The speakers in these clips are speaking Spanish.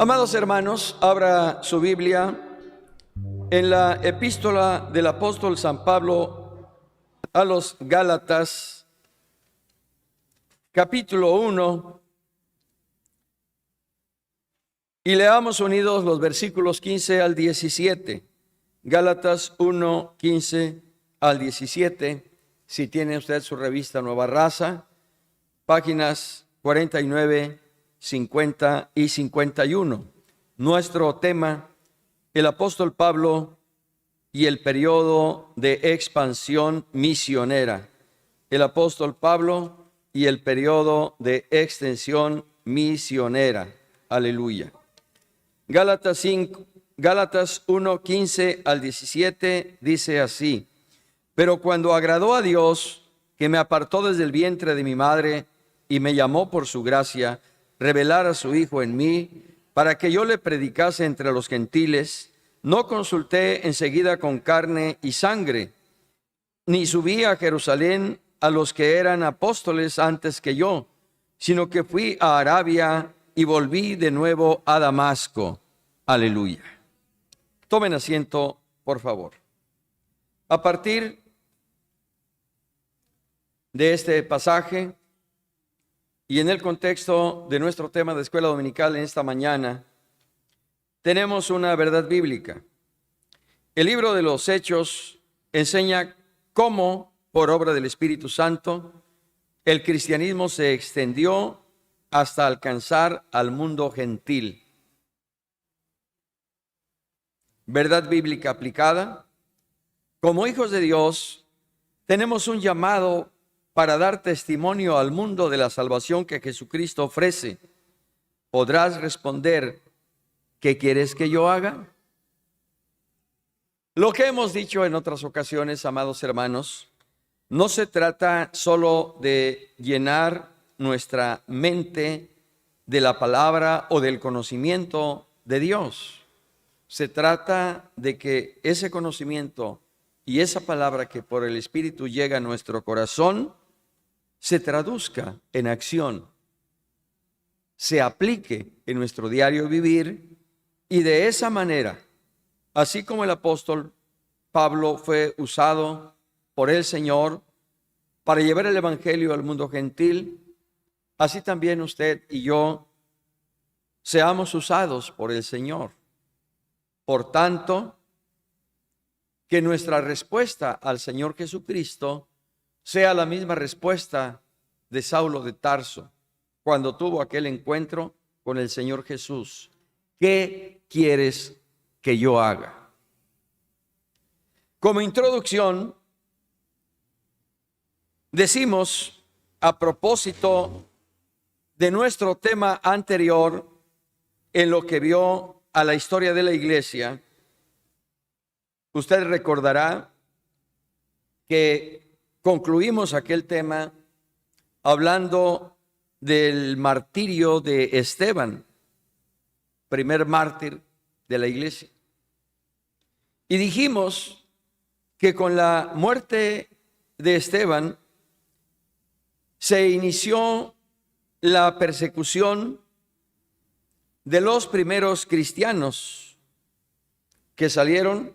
Amados hermanos, abra su Biblia en la epístola del apóstol San Pablo a los Gálatas, capítulo 1, y leamos unidos los versículos 15 al 17. Gálatas 1, 15 al 17. Si tiene usted su revista Nueva Raza, páginas 49, 50 y 51. Nuestro tema: el apóstol Pablo y el periodo de expansión misionera. El apóstol Pablo y el periodo de extensión misionera. Aleluya. Gálatas 1, 15 al 17 dice así: Pero cuando agradó a Dios, que me apartó desde el vientre de mi madre y me llamó por su gracia, revelar a su Hijo en mí, para que yo le predicase entre los gentiles, no consulté enseguida con carne y sangre, ni subí a Jerusalén a los que eran apóstoles antes que yo, sino que fui a Arabia y volví de nuevo a Damasco. Aleluya. Tomen asiento, por favor. A partir de este pasaje, y en el contexto de nuestro tema de escuela dominical en esta mañana, tenemos una verdad bíblica. El libro de los Hechos enseña cómo, por obra del Espíritu Santo, el cristianismo se extendió hasta alcanzar al mundo gentil. Verdad bíblica aplicada. Como hijos de Dios, tenemos un llamado para dar testimonio al mundo de la salvación que Jesucristo ofrece. ¿Podrás responder: ¿qué quieres que yo haga? Lo que hemos dicho en otras ocasiones, amados hermanos, no se trata solo de llenar nuestra mente de la palabra o del conocimiento de Dios. Se trata de que ese conocimiento y esa palabra que por el Espíritu llega a nuestro corazón se traduzca en acción, se aplique en nuestro diario vivir, y de esa manera, así como el apóstol Pablo fue usado por el Señor para llevar el evangelio al mundo gentil, así también usted y yo seamos usados por el Señor. Por tanto, que nuestra respuesta al Señor Jesucristo sea la misma respuesta de Saulo de Tarso cuando tuvo aquel encuentro con el Señor Jesús. ¿Qué quieres que yo haga? Como introducción, decimos, a propósito de nuestro tema anterior en lo que vio a la historia de la iglesia, usted recordará que concluimos aquel tema hablando del martirio de Esteban, primer mártir de la iglesia. Y dijimos que con la muerte de Esteban se inició la persecución de los primeros cristianos que salieron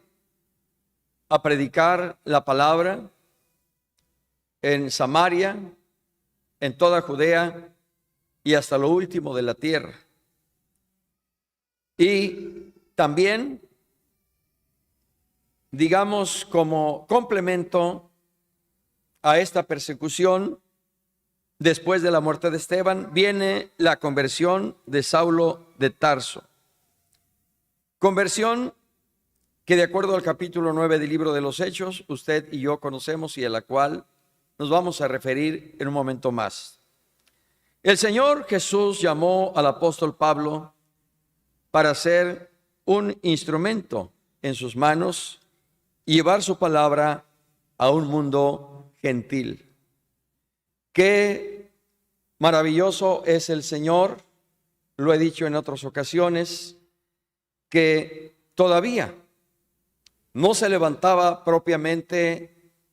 a predicar la palabra en Samaria, en toda Judea y hasta lo último de la tierra. Y también, digamos, como complemento a esta persecución, después de la muerte de Esteban, viene la conversión de Saulo de Tarso. Conversión que, de acuerdo al capítulo 9 del libro de los Hechos, usted y yo conocemos y a la cual nos vamos a referir en un momento más. El Señor Jesús llamó al apóstol Pablo para ser un instrumento en sus manos y llevar su palabra a un mundo gentil. Qué maravilloso es el Señor, lo he dicho en otras ocasiones, que todavía no se levantaba propiamente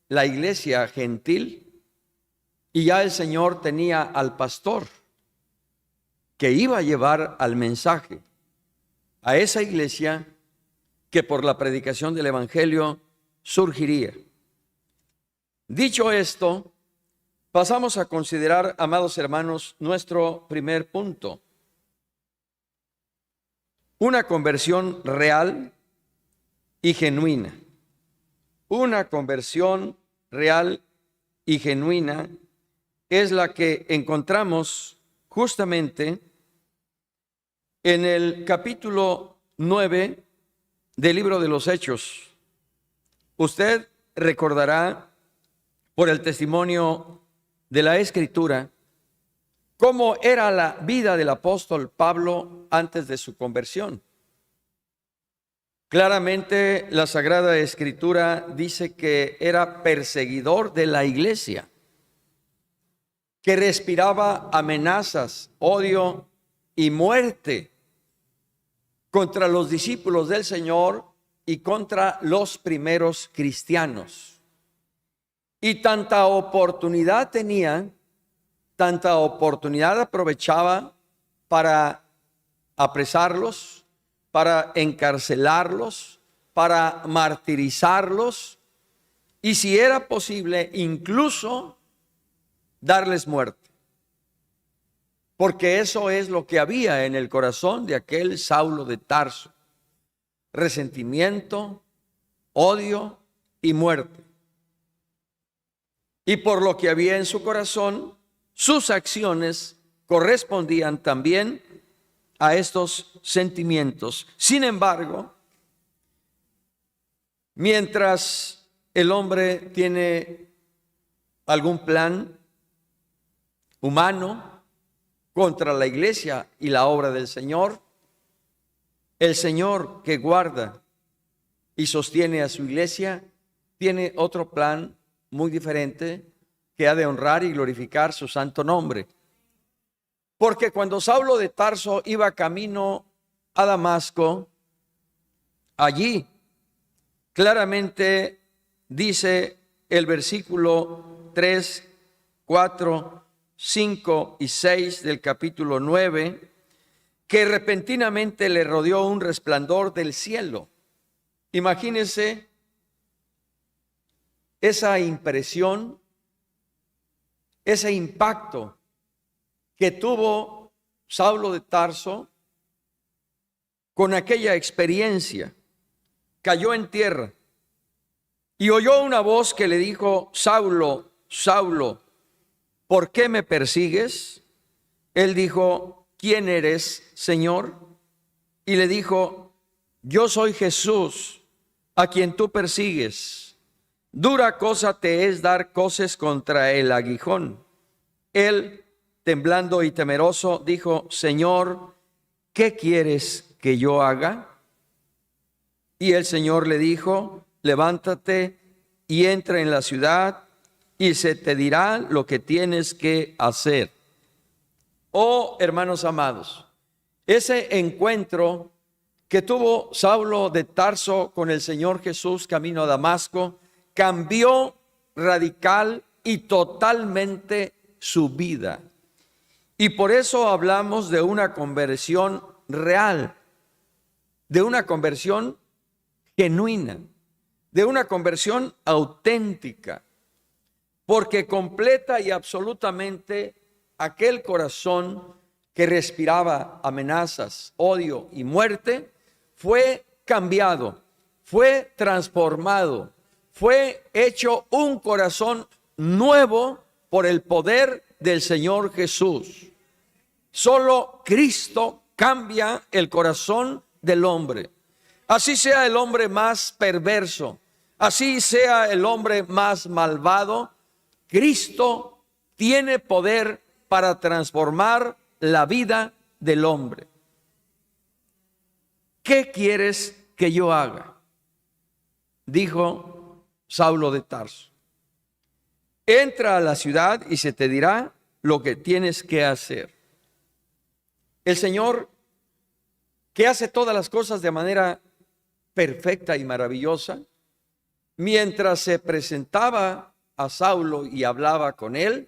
la iglesia gentil y ya el Señor tenía al pastor que iba a llevar al mensaje. a esa iglesia que por la predicación del Evangelio surgiría. Dicho esto, pasamos a considerar, amados hermanos, nuestro primer punto. Una conversión real y genuina. Una conversión real y genuina es la que encontramos justamente en el capítulo 9 del libro de los Hechos. Usted recordará por el testimonio de la Escritura cómo era la vida del apóstol Pablo antes de su conversión. Claramente la Sagrada Escritura dice que era perseguidor de la iglesia, que respiraba amenazas, odio y muerte contra los discípulos del Señor y contra los primeros cristianos. Y tanta oportunidad tenía, tanta oportunidad aprovechaba para apresarlos, para encarcelarlos, para martirizarlos y, si era posible, incluso darles muerte. Porque eso es lo que había en el corazón de aquel Saulo de Tarso: resentimiento, odio y muerte. Y por lo que había en su corazón, sus acciones correspondían también a estos sentimientos. Sin embargo, mientras el hombre tiene algún plan humano contra la iglesia y la obra del Señor, el Señor que guarda y sostiene a su iglesia tiene otro plan muy diferente, que ha de honrar y glorificar su santo nombre. Porque cuando Saulo de Tarso iba camino a Damasco, allí claramente dice el versículo 3, 4, 5 y 6 del capítulo 9, que repentinamente le rodeó un resplandor del cielo. Imagínense esa impresión, ese impacto que tuvo Saulo de Tarso con aquella experiencia. Cayó en tierra y oyó una voz que le dijo: Saulo, Saulo, ¿por qué me persigues? Él dijo: ¿quién eres, Señor? Y le dijo: yo soy Jesús, a quien tú persigues. Dura cosa te es dar coces contra el aguijón. Él, temblando y temeroso, dijo: Señor, ¿qué quieres que yo haga? Y el Señor le dijo: levántate y entra en la ciudad, y se te dirá lo que tienes que hacer. Oh, hermanos amados, ese encuentro que tuvo Saulo de Tarso con el Señor Jesús camino a Damasco cambió radical y totalmente su vida. Y por eso hablamos de una conversión real, de una conversión genuina, de una conversión auténtica, porque completa y absolutamente aquel corazón que respiraba amenazas, odio y muerte fue cambiado, fue transformado, fue hecho un corazón nuevo por el poder del Señor Jesús. Solo Cristo cambia el corazón del hombre. Así sea el hombre más perverso, así sea el hombre más malvado, Cristo tiene poder para transformar la vida del hombre. ¿Qué quieres que yo haga?, dijo Saulo de Tarso. Entra a la ciudad y se te dirá lo que tienes que hacer. El Señor, que hace todas las cosas de manera perfecta y maravillosa, mientras se presentaba a Saulo y hablaba con él,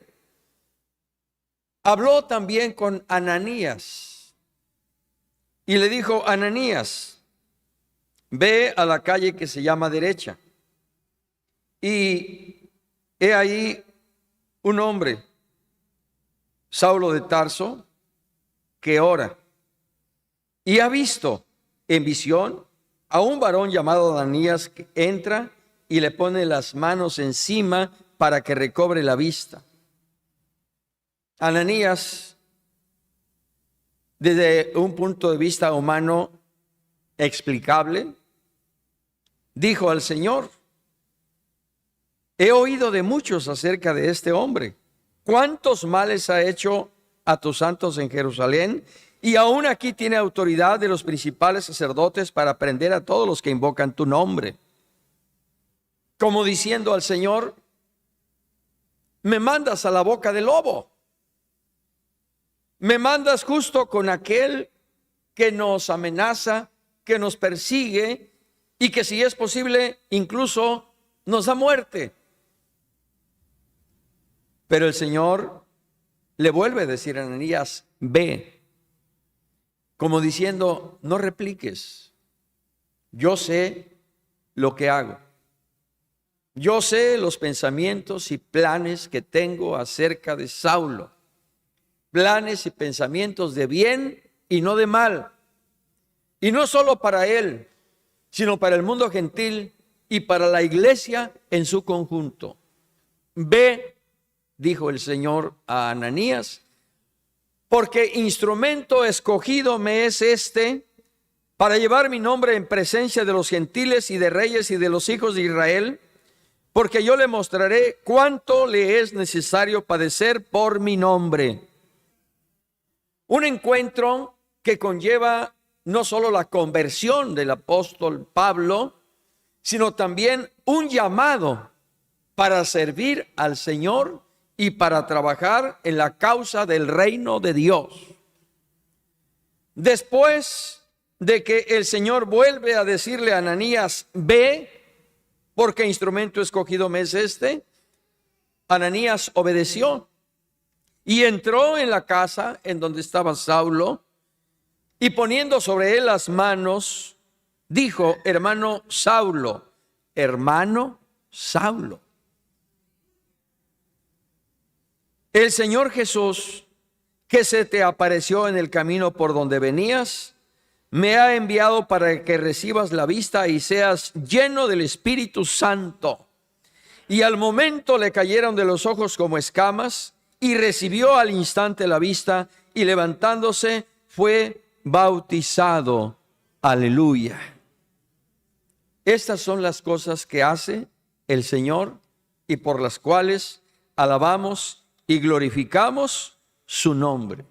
habló también con Ananías. y le dijo: Ananías, ve a la calle que se llama Derecha, y he ahí un hombre, Saulo de Tarso, que ora, y ha visto en visión a un varón llamado Ananías que entra y le pone las manos encima para que recobre la vista. Ananías, desde un punto de vista humano explicable, dijo al Señor: he oído de muchos acerca de este hombre, cuántos males ha hecho a tus santos en Jerusalén, y aún aquí tiene autoridad de los principales sacerdotes para prender a todos los que invocan tu nombre. Como diciendo al Señor: me mandas a la boca del lobo, me mandas justo con aquel que nos amenaza, que nos persigue y que, si es posible, incluso nos da muerte. Pero el Señor le vuelve a decir a Ananías: ve, como diciendo: no repliques, yo sé lo que hago. Yo sé los pensamientos y planes que tengo acerca de Saulo, planes y pensamientos de bien y no de mal, y no solo para él, sino para el mundo gentil y para la iglesia en su conjunto. Ve, dijo el Señor a Ananías, porque instrumento escogido me es este para llevar mi nombre en presencia de los gentiles y de reyes y de los hijos de Israel, porque yo le mostraré cuánto le es necesario padecer por mi nombre. Un encuentro que conlleva no solo la conversión del apóstol Pablo, sino también un llamado para servir al Señor y para trabajar en la causa del reino de Dios. Después de que el Señor vuelve a decirle a Ananías: ve, porque instrumento escogido me es este, Ananías obedeció y entró en la casa en donde estaba Saulo, y poniendo sobre él las manos, dijo: hermano Saulo, hermano Saulo, el Señor Jesús, que se te apareció en el camino por donde venías, me ha enviado para que recibas la vista y seas lleno del Espíritu Santo. Y al momento le cayeron de los ojos como escamas, y recibió al instante la vista, y levantándose fue bautizado. Aleluya. Estas son las cosas que hace el Señor y por las cuales alabamos y glorificamos su nombre.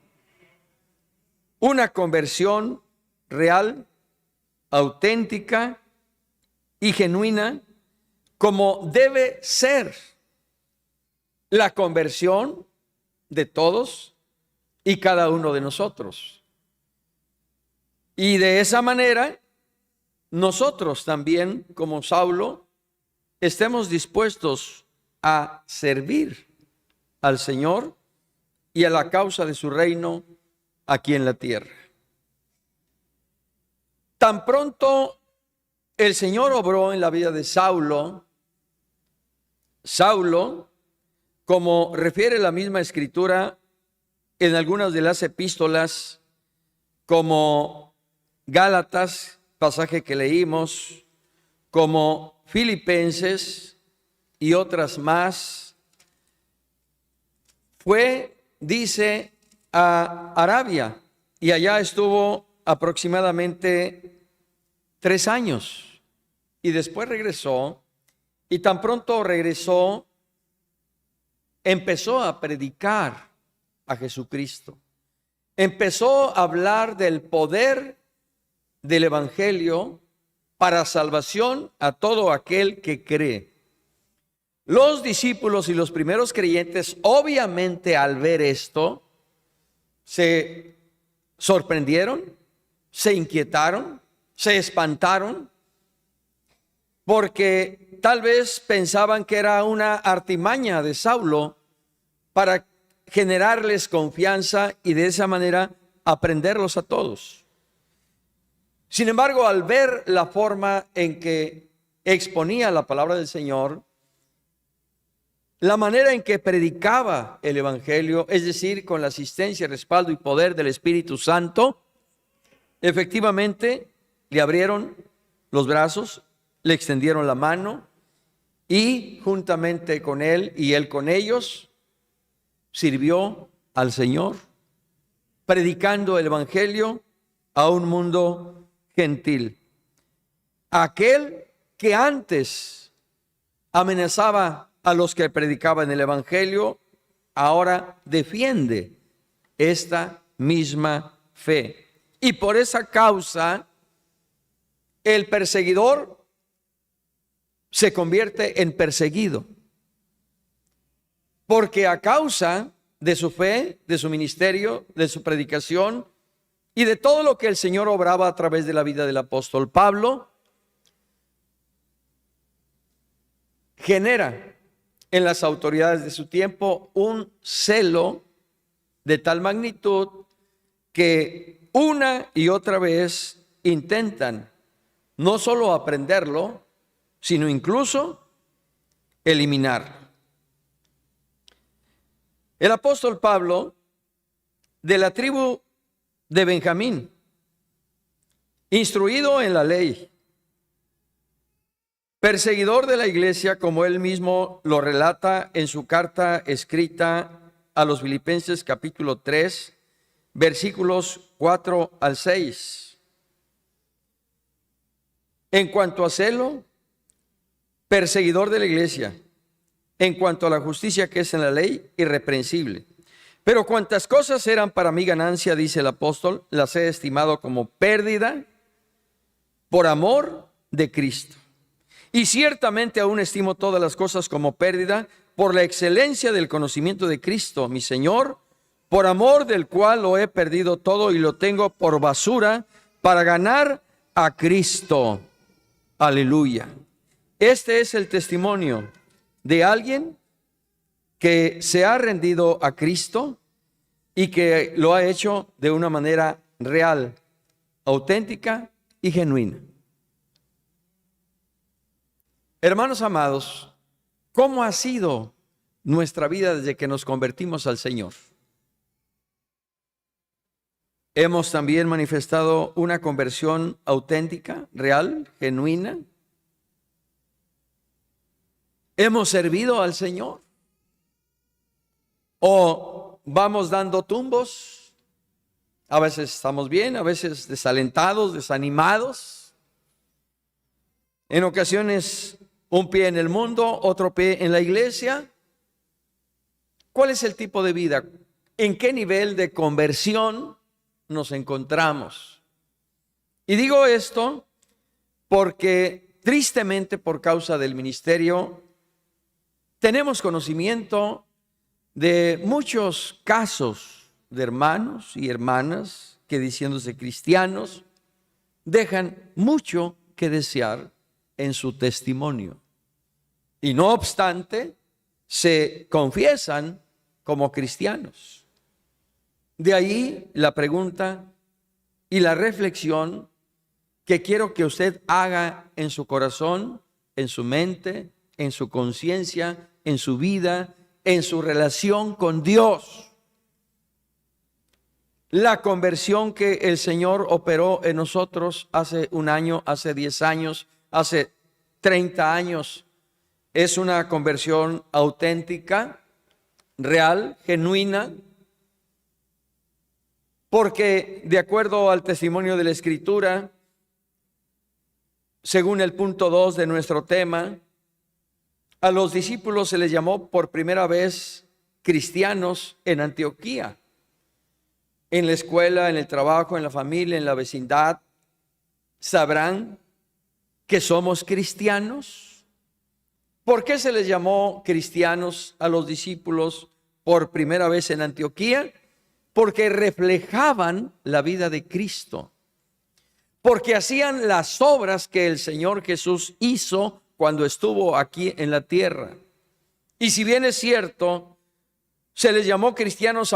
Una conversión real, auténtica y genuina, como debe ser la conversión de todos y cada uno de nosotros. Y de esa manera, nosotros también, como Saulo, estemos dispuestos a servir al Señor y a la causa de su reino aquí en la tierra. Tan pronto el Señor obró en la vida de Saulo, como refiere la misma Escritura en algunas de las epístolas, como Gálatas, pasaje que leímos, como Filipenses y otras más, fue, dice, a Arabia, y allá estuvo aproximadamente 3 años, y después regresó, y tan pronto regresó, empezó a predicar a Jesucristo, empezó a hablar del poder del evangelio para salvación a todo aquel que cree. Los discípulos y los primeros creyentes, obviamente, al ver esto, se sorprendieron, se inquietaron, se espantaron, porque tal vez pensaban que era una artimaña de Saulo para generarles confianza y de esa manera aprenderlos a todos. Sin embargo, al ver la forma en que exponía la palabra del Señor, la manera en que predicaba el Evangelio, es decir, con la asistencia, respaldo y poder del Espíritu Santo, efectivamente le abrieron los brazos, le extendieron la mano y juntamente con él y él con ellos sirvió al Señor, predicando el Evangelio a un mundo gentil. Aquel que antes amenazaba a los que predicaban el Evangelio, ahora defiende esta misma fe. Y por esa causa, el perseguidor se convierte en perseguido. Porque a causa de su fe, de su ministerio, de su predicación y de todo lo que el Señor obraba a través de la vida del apóstol Pablo, genera en las autoridades de su tiempo un celo de tal magnitud que una y otra vez intentan no solo aprenderlo, sino incluso eliminarlo. El apóstol Pablo, de la tribu de Benjamín, instruido en la ley, perseguidor de la iglesia, como él mismo lo relata en su carta escrita a los Filipenses capítulo 3, versículos 4 al 6. En cuanto a celo, perseguidor de la iglesia. En cuanto a la justicia que es en la ley, irreprensible. Pero cuantas cosas eran para mi ganancia, dice el apóstol, las he estimado como pérdida por amor de Cristo. Y ciertamente aún estimo todas las cosas como pérdida por la excelencia del conocimiento de Cristo, mi Señor, por amor del cual lo he perdido todo y lo tengo por basura para ganar a Cristo. Aleluya. Este es el testimonio de alguien que se ha rendido a Cristo y que lo ha hecho de una manera real, auténtica y genuina. Hermanos amados, ¿cómo ha sido nuestra vida desde que nos convertimos al Señor? ¿Hemos también manifestado una conversión auténtica, real, genuina? ¿Hemos servido al Señor? ¿O vamos dando tumbos? A veces estamos bien, a veces desalentados, desanimados. En ocasiones un pie en el mundo, otro pie en la iglesia. ¿Cuál es el tipo de vida? ¿En qué nivel de conversión nos encontramos? Y digo esto porque tristemente por causa del ministerio tenemos conocimiento de muchos casos de hermanos y hermanas que diciéndose cristianos dejan mucho que desear en su testimonio. Y no obstante, se confiesan como cristianos. De ahí la pregunta y la reflexión que quiero que usted haga en su corazón, en su mente, en su conciencia, en su vida, en su relación con Dios. La conversión que el Señor operó en nosotros hace un año, hace 10 años, hace 30 años, es una conversión auténtica, real, genuina, porque de acuerdo al testimonio de la Escritura, según el punto 2 de nuestro tema, a los discípulos se les llamó por primera vez cristianos en Antioquía. En la escuela, en el trabajo, en la familia, en la vecindad, sabrán que somos cristianos. ¿Por qué se les llamó cristianos a los discípulos por primera vez en Antioquía? Porque reflejaban la vida de Cristo. Porque hacían las obras que el Señor Jesús hizo cuando estuvo aquí en la tierra. Y si bien es cierto, se les llamó cristianos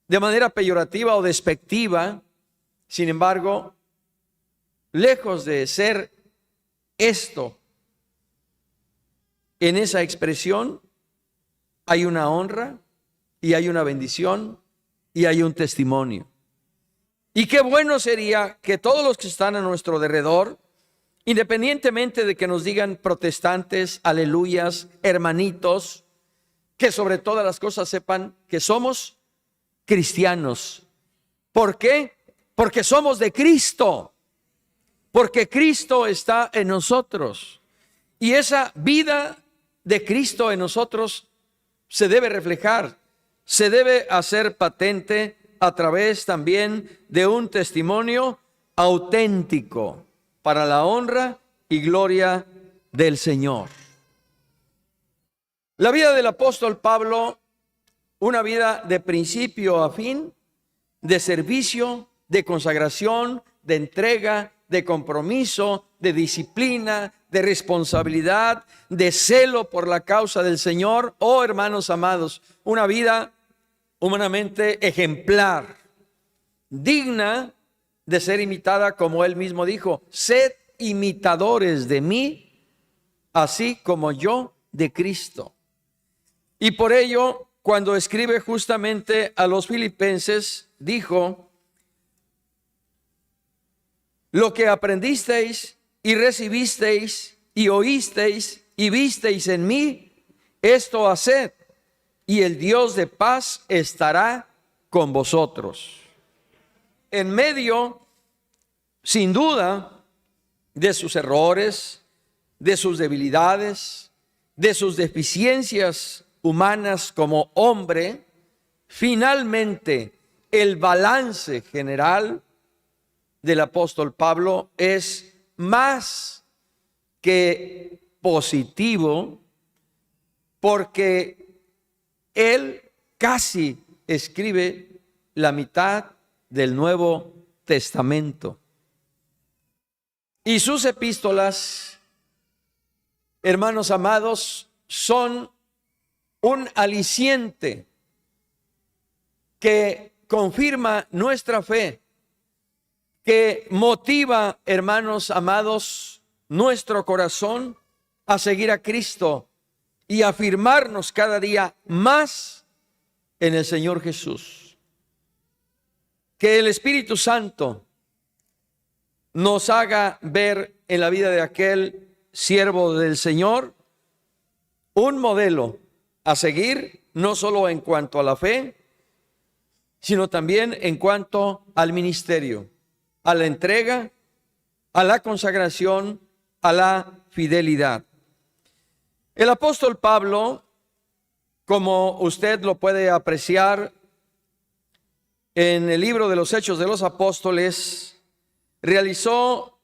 de manera peyorativa o despectiva, Sin embargo, lejos de ser esto, en esa expresión hay una honra y hay una bendición y hay un testimonio. Y qué bueno sería que todos los que están a nuestro derredor, independientemente de que nos digan protestantes, aleluyas, hermanitos, que sobre todas las cosas sepan que somos cristianos. ¿Por qué? Porque somos de Cristo, porque Cristo está en nosotros. Y esa vida de Cristo en nosotros se debe reflejar, se debe hacer patente a través también de un testimonio auténtico para la honra y gloria del Señor. La vida del apóstol Pablo, una vida de principio a fin, de servicio, de consagración, de entrega, de compromiso, de disciplina, de responsabilidad, de celo por la causa del Señor. Oh, hermanos amados, una vida humanamente ejemplar, digna de ser imitada, como él mismo dijo: sed imitadores de mí, así como yo de Cristo. Y por ello, cuando escribe justamente a los filipenses, dijo: lo que aprendisteis y recibisteis y oísteis y visteis en mí, esto haced, y el Dios de paz estará con vosotros. En medio, sin duda, de sus errores, de sus debilidades, de sus deficiencias humanas como hombre, finalmente el balance general del apóstol Pablo es más que positivo, porque él casi escribe la mitad del Nuevo Testamento. Y sus epístolas, hermanos amados, son un aliciente que confirma nuestra fe, que motiva, hermanos amados, nuestro corazón a seguir a Cristo y afirmarnos cada día más en el Señor Jesús. Que el Espíritu Santo nos haga ver en la vida de aquel siervo del Señor un modelo a seguir, no solo en cuanto a la fe, sino también en cuanto al ministerio, a la entrega, a la consagración, a la fidelidad. El apóstol Pablo, como usted lo puede apreciar en el libro de los Hechos de los Apóstoles, realizó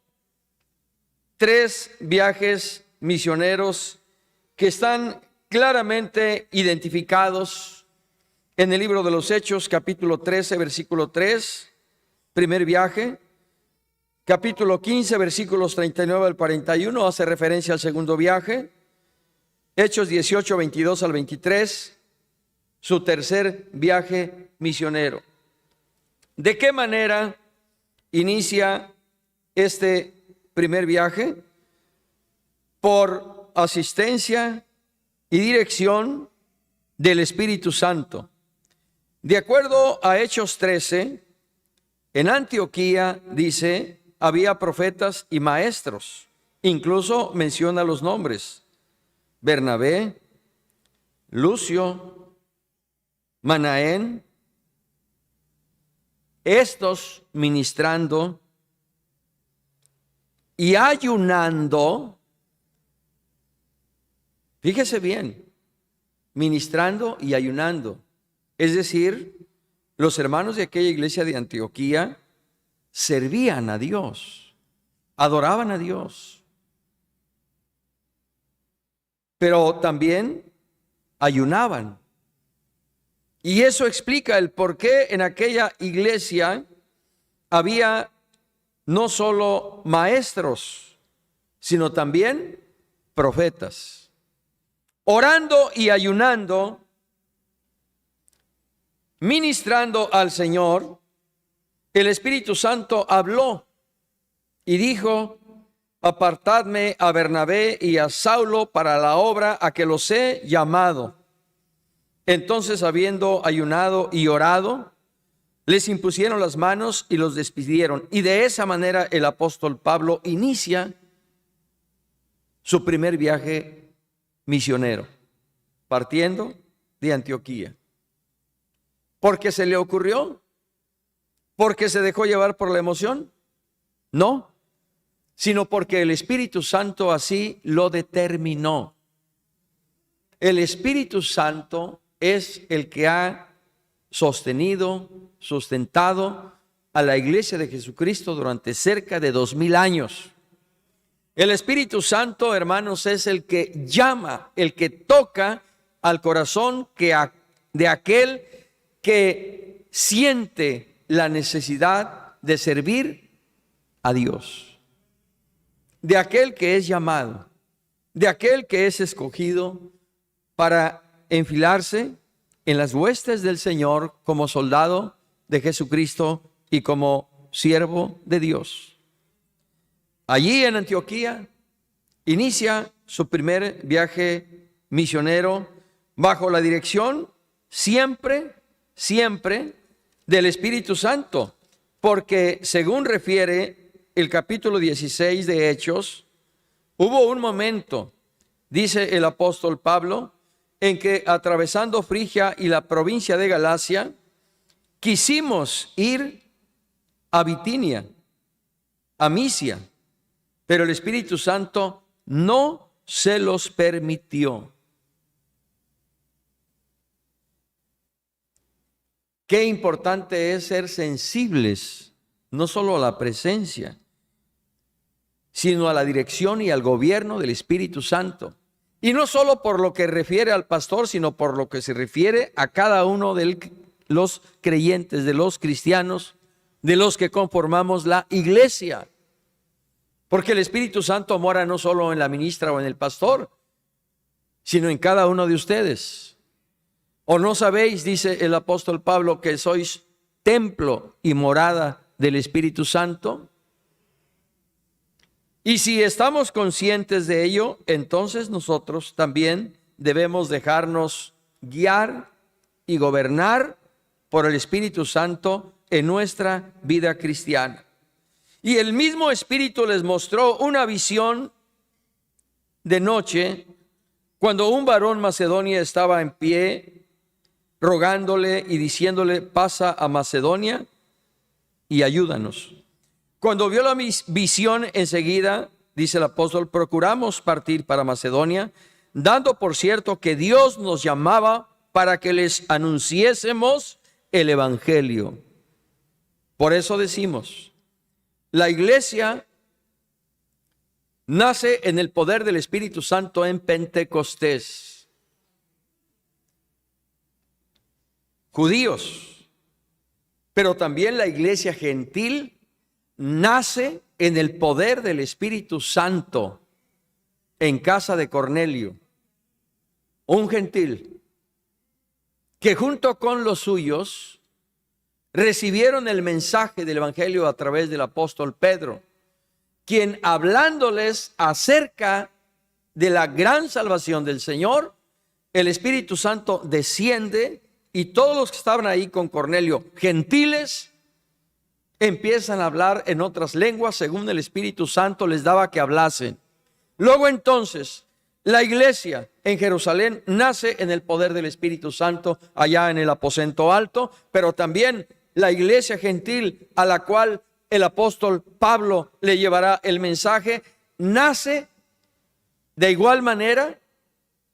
3 viajes misioneros que están claramente identificados en el libro de los Hechos, capítulo 13, versículo 3, primer viaje. Capítulo 15, versículos 39 al 41, hace referencia al segundo viaje. Hechos 18, 22 al 23, su tercer viaje misionero. ¿De qué manera inicia este primer viaje? Por asistencia y dirección del Espíritu Santo. De acuerdo a Hechos 13, en Antioquía, dice, había profetas y maestros. Incluso menciona los nombres: Bernabé, Lucio, Manaén. Estos ministrando y ayunando. Fíjese bien, ministrando y ayunando. Es decir, los hermanos de aquella iglesia de Antioquía servían a Dios, adoraban a Dios, pero también ayunaban. Y eso explica el por qué en aquella iglesia había no solo maestros, sino también profetas. Orando y ayunando, ministrando al Señor, el Espíritu Santo habló y dijo: apartadme a Bernabé y a Saulo para la obra a que los he llamado. Entonces, habiendo ayunado y orado, les impusieron las manos y los despidieron. Y de esa manera el apóstol Pablo inicia su primer viaje misionero, partiendo de Antioquía. ¿Por qué se le ocurrió? ¿Porque se dejó llevar por la emoción? No, sino porque el Espíritu Santo así lo determinó. El Espíritu Santo es el que ha sostenido, sustentado a la iglesia de Jesucristo durante cerca de 2000 años. El Espíritu Santo, hermanos, es el que llama, el que toca al corazón de aquel que siente la necesidad de servir a Dios, de aquel que es llamado, de aquel que es escogido para enfilarse en las huestes del Señor como soldado de Jesucristo y como siervo de Dios. Allí en Antioquía inicia su primer viaje misionero bajo la dirección siempre del Espíritu Santo, porque según refiere el capítulo 16 de Hechos, hubo un momento, dice el apóstol Pablo, en que atravesando Frigia y la provincia de Galacia, quisimos ir a Bitinia, a Misia, pero el Espíritu Santo no se los permitió. Qué importante es ser sensibles, no solo a la presencia, sino a la dirección y al gobierno del Espíritu Santo. Y no solo por lo que refiere al pastor, sino por lo que se refiere a cada uno de los creyentes, de los cristianos, de los que conformamos la iglesia. Porque el Espíritu Santo mora no solo en la ministra o en el pastor, sino en cada uno de ustedes. ¿O no sabéis, dice el apóstol Pablo, que sois templo y morada del Espíritu Santo? Y si estamos conscientes de ello, entonces nosotros también debemos dejarnos guiar y gobernar por el Espíritu Santo en nuestra vida cristiana. Y el mismo Espíritu les mostró una visión de noche cuando un varón macedonia estaba en pie rogándole y diciéndole: pasa a Macedonia y ayúdanos. Cuando vio la visión enseguida, dice el apóstol, procuramos partir para Macedonia, dando por cierto que Dios nos llamaba para que les anunciésemos el evangelio. Por eso decimos, la iglesia nace en el poder del Espíritu Santo en Pentecostés. Judíos, pero también la iglesia gentil nace en el poder del Espíritu Santo en casa de Cornelio, un gentil que junto con los suyos recibieron el mensaje del evangelio a través del apóstol Pedro, quien hablándoles acerca de la gran salvación del Señor, el Espíritu Santo desciende y todos los que estaban ahí con Cornelio, gentiles, empiezan a hablar en otras lenguas según el Espíritu Santo les daba que hablasen. Luego entonces la iglesia en Jerusalén nace en el poder del Espíritu Santo allá en el aposento alto, pero también la iglesia gentil a la cual el apóstol Pablo le llevará el mensaje, nace de igual manera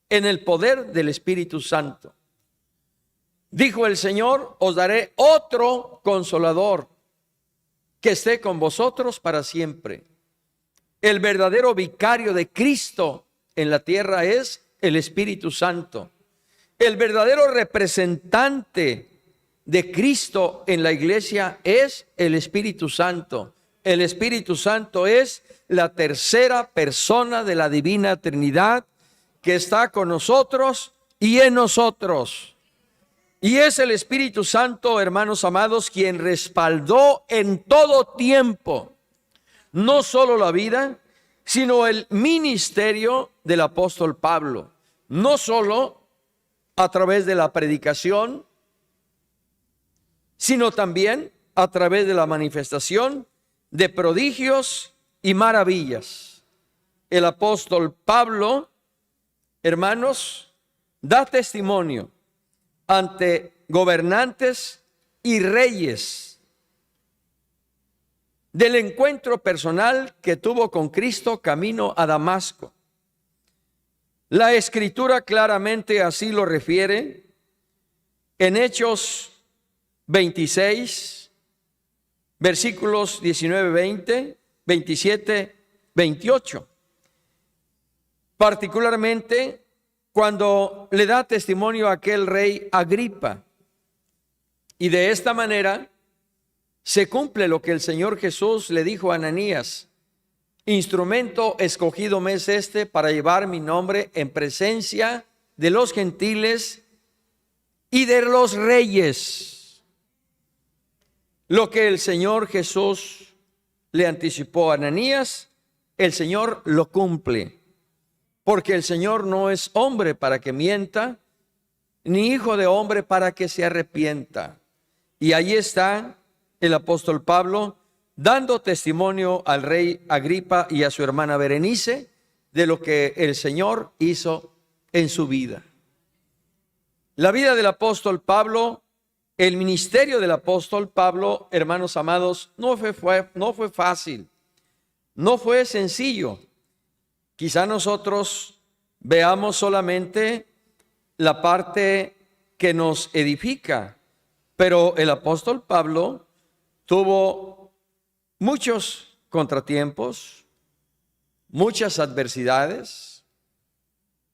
en el poder del Espíritu Santo. Dijo el Señor: os daré otro consolador que esté con vosotros para siempre. El verdadero vicario de Cristo en la tierra es el Espíritu Santo. El verdadero representante de Cristo en la iglesia es el Espíritu Santo. El Espíritu Santo es la tercera persona de la Divina Trinidad que está con nosotros y en nosotros. Y es el Espíritu Santo, hermanos amados, quien respaldó en todo tiempo, no solo la vida, sino el ministerio del apóstol Pablo. No solo a través de la predicación, sino también a través de la manifestación de prodigios y maravillas. El apóstol Pablo, hermanos, da testimonio ante gobernantes y reyes del encuentro personal que tuvo con Cristo camino a Damasco. La Escritura claramente así lo refiere en Hechos 26, versículos 19, 20, 27, 28. Particularmente cuando le da testimonio a aquel rey Agripa. Y de esta manera se cumple lo que el Señor Jesús le dijo a Ananías: instrumento escogido me es este para llevar mi nombre en presencia de los gentiles y de los reyes. Lo que el Señor Jesús le anticipó a Ananías, el Señor lo cumple. Porque el Señor no es hombre para que mienta, ni hijo de hombre para que se arrepienta. Y ahí está el apóstol Pablo dando testimonio al rey Agripa y a su hermana Berenice de lo que el Señor hizo en su vida. La vida del apóstol Pablo, el ministerio del apóstol Pablo, hermanos amados, no fue fácil, no fue sencillo. Quizá nosotros veamos solamente la parte que nos edifica, pero el apóstol Pablo tuvo muchos contratiempos, muchas adversidades,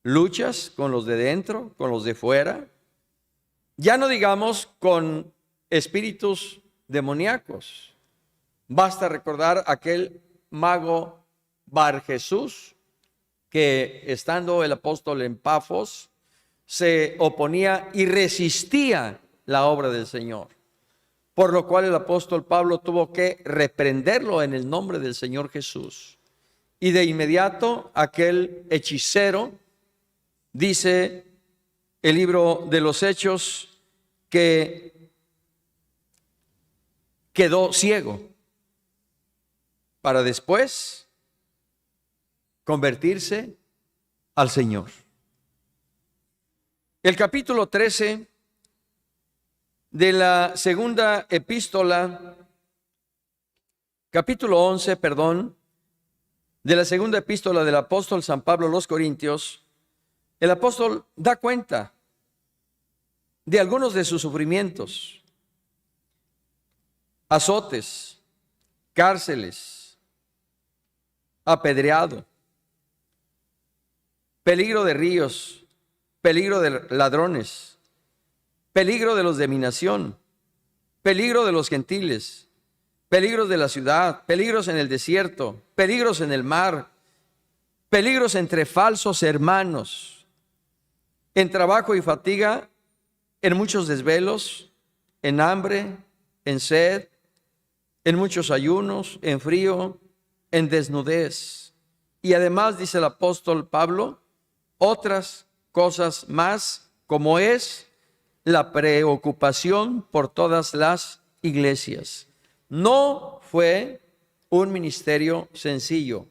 luchas con los de dentro, con los de fuera, ya no digamos con espíritus demoníacos. Basta recordar aquel mago Bar Jesús, que estando el apóstol en Pafos, se oponía y resistía la obra del Señor. Por lo cual el apóstol Pablo tuvo que reprenderlo en el nombre del Señor Jesús. Y de inmediato aquel hechicero, dice el libro de los Hechos, que quedó ciego para después convertirse al Señor. El capítulo 13 de la segunda epístola, capítulo 11, de la segunda epístola del apóstol San Pablo a los Corintios, el apóstol da cuenta de algunos de sus sufrimientos: azotes, cárceles, apedreado, peligro de ríos, peligro de ladrones, peligro de los de mi nación, peligro de los gentiles, peligros de la ciudad, peligros en el desierto, peligros en el mar, peligros entre falsos hermanos, en trabajo y fatiga, en muchos desvelos, en hambre, en sed, en muchos ayunos, en frío, en desnudez. Y además, dice el apóstol Pablo, otras cosas más, como es la preocupación por todas las iglesias. No fue un ministerio sencillo.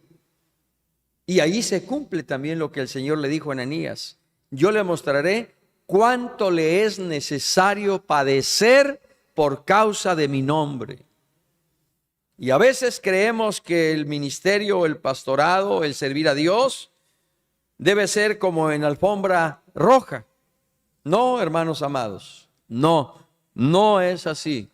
Y ahí se cumple también lo que el Señor le dijo a Ananías: yo le mostraré cuánto le es necesario padecer por causa de mi nombre. Y a veces creemos que el ministerio, el pastorado, el servir a Dios debe ser como en alfombra roja. No, hermanos amados, no es así.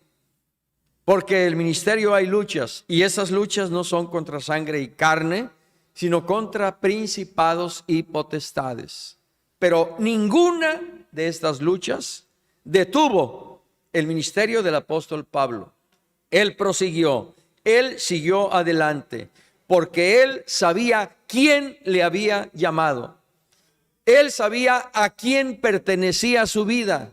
Porque el ministerio hay luchas, y esas luchas no son contra sangre y carne, sino contra principados y potestades. Pero ninguna de estas luchas detuvo el ministerio del apóstol Pablo. Él prosiguió, él siguió adelante, porque él sabía quién le había llamado. Él sabía a quién pertenecía su vida.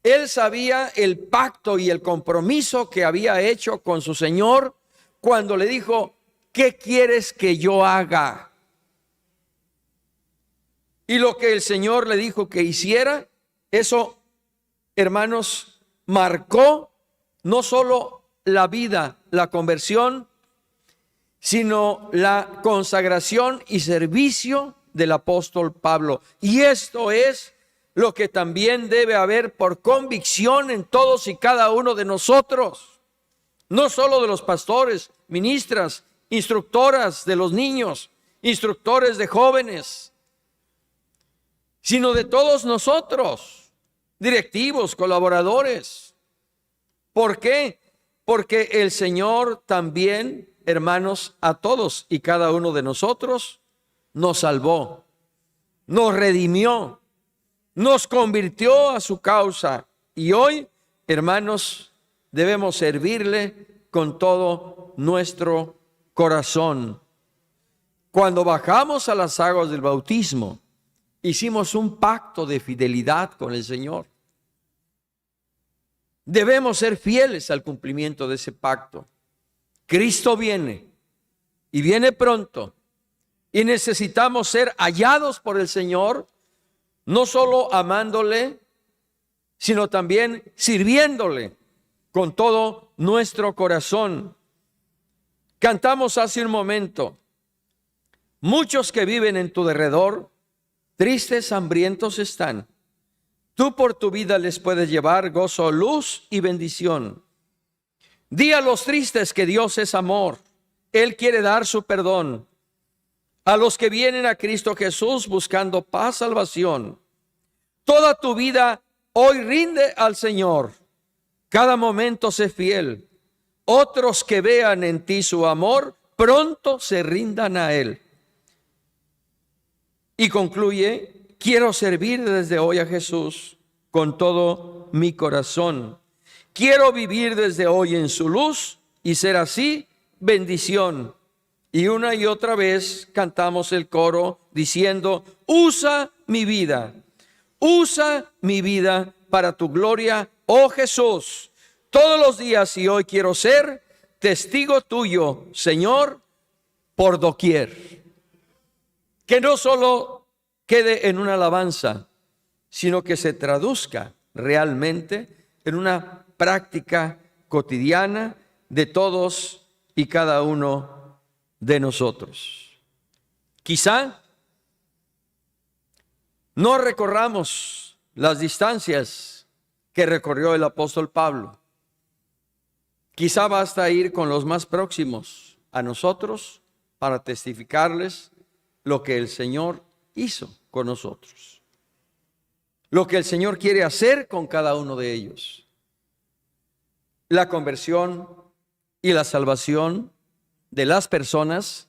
Él sabía el pacto y el compromiso que había hecho con su Señor cuando le dijo: ¿qué quieres que yo haga? Y lo que el Señor le dijo que hiciera, eso, hermanos, marcó no solo la vida, la conversión, sino la consagración y servicio del apóstol Pablo. Y esto es lo que también debe haber por convicción en todos y cada uno de nosotros, no solo de los pastores, ministras, instructoras de los niños, instructores de jóvenes, sino de todos nosotros, directivos, colaboradores. ¿Por qué? Porque el Señor también, hermanos, a todos y cada uno de nosotros nos salvó, nos redimió, nos convirtió a su causa. Y hoy, hermanos, debemos servirle con todo nuestro corazón. Cuando bajamos a las aguas del bautismo, hicimos un pacto de fidelidad con el Señor. Debemos ser fieles al cumplimiento de ese pacto. Cristo viene y viene pronto, y necesitamos ser hallados por el Señor, no solo amándole, sino también sirviéndole con todo nuestro corazón. Cantamos hace un momento: muchos que viven en tu derredor, tristes, hambrientos están. Tú por tu vida les puedes llevar gozo, luz y bendición. Di a los tristes que Dios es amor. Él quiere dar su perdón a los que vienen a Cristo Jesús buscando paz, salvación. Toda tu vida hoy rinde al Señor. Cada momento sé fiel. Otros que vean en ti su amor, pronto se rindan a Él. Y concluye: quiero servir desde hoy a Jesús con todo mi corazón. Quiero vivir desde hoy en su luz y ser así bendición. Y una y otra vez cantamos el coro diciendo: usa mi vida para tu gloria, oh Jesús. Todos los días y hoy quiero ser testigo tuyo, Señor, por doquier. Que no solo quede en una alabanza, sino que se traduzca realmente en una práctica cotidiana de todos y cada uno de nosotros. Quizá no recorramos las distancias que recorrió el apóstol Pablo. Quizá basta ir con los más próximos a nosotros para testificarles lo que el Señor hizo con nosotros, lo que el Señor quiere hacer con cada uno de ellos. La conversión y la salvación de las personas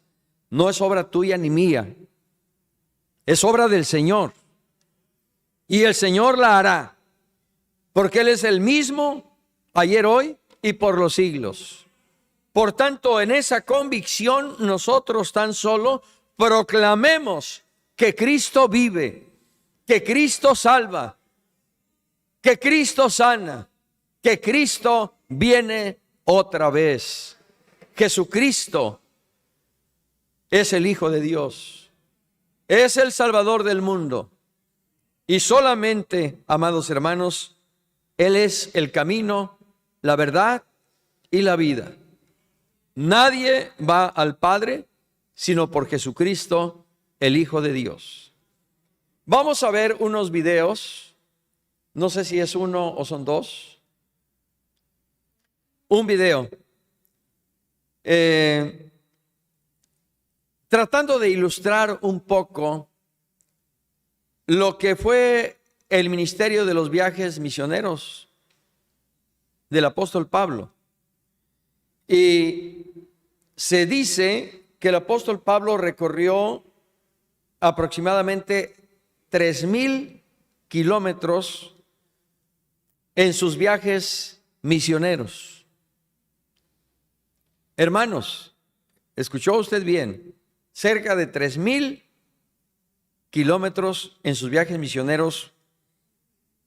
no es obra tuya ni mía, es obra del Señor, y el Señor la hará, porque Él es el mismo ayer, hoy y por los siglos. Por tanto, en esa convicción nosotros tan solo proclamemos que Cristo vive, que Cristo salva, que Cristo sana, que Cristo viene otra vez. Jesucristo es el Hijo de Dios, es el Salvador del mundo. Y solamente, amados hermanos, Él es el camino, la verdad y la vida. Nadie va al Padre sino por Jesucristo, el Hijo de Dios. Vamos a ver unos videos, no sé si es uno o son dos. Un video tratando de ilustrar un poco lo que fue el ministerio de los viajes misioneros del apóstol Pablo. Y se dice que el apóstol Pablo recorrió aproximadamente 3,000 kilómetros en sus viajes misioneros. Hermanos, ¿escuchó usted bien? Cerca de 3,000 kilómetros en sus viajes misioneros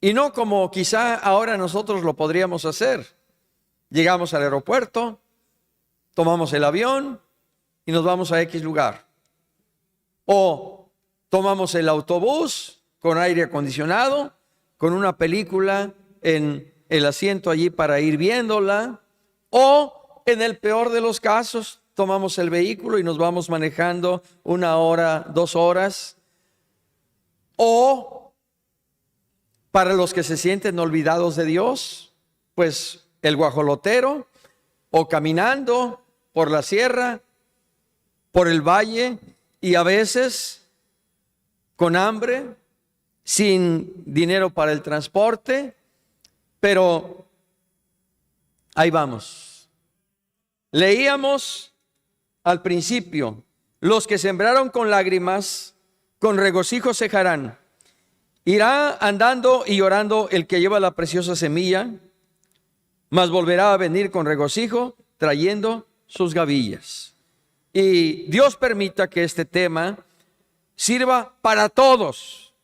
Y no como quizá ahora nosotros lo podríamos hacer. Llegamos al aeropuerto, tomamos el avión y nos vamos a X lugar. O tomamos el autobús con aire acondicionado, con una película en el asiento allí para ir viéndola. O en el peor de los casos, tomamos el vehículo y nos vamos manejando 1 hora, 2 horas. O para los que se sienten olvidados de Dios, pues el guajolotero, o caminando por la sierra, por el valle, y a veces con hambre, sin dinero para el transporte, pero ahí vamos. Leíamos al principio: los que sembraron con lágrimas, con regocijo cejarán. Irá andando y llorando el que lleva la preciosa semilla, mas volverá a venir con regocijo, trayendo sus gavillas. Y Dios permita que este tema sirva para todos,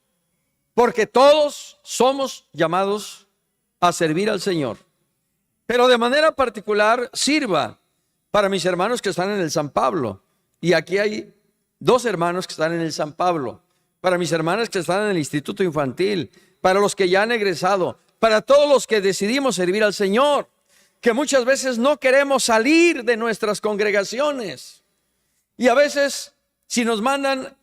porque todos somos llamados a servir al Señor. Pero de manera particular sirva para mis hermanos que están en el San Pablo. Y aquí hay 2 hermanos que están en el San Pablo. Para mis hermanas que están en el Instituto Infantil, para los que ya han egresado, para todos los que decidimos servir al Señor, que muchas veces no queremos salir de nuestras congregaciones. Y a veces, si nos mandan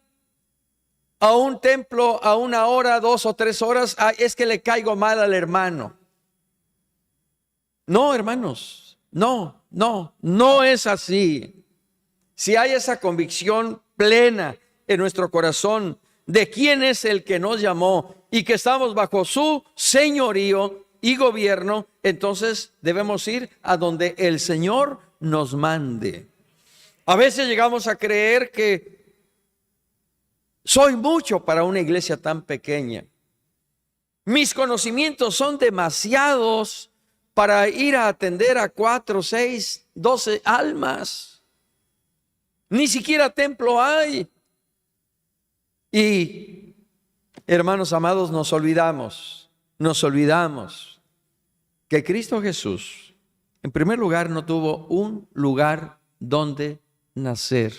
a un templo a 1 hora, 2 o 3 horas, es que le caigo mal al hermano. No, hermanos, no es así. Si hay esa convicción plena en nuestro corazón de quién es el que nos llamó y que estamos bajo su señorío y gobierno, entonces debemos ir a donde el Señor nos mande. A veces llegamos a creer que soy mucho para una iglesia tan pequeña. Mis conocimientos son demasiados para ir a atender a 4, 6, 12 almas. Ni siquiera templo hay. Y, hermanos amados, nos olvidamos que Cristo Jesús, en primer lugar, no tuvo un lugar donde nacer.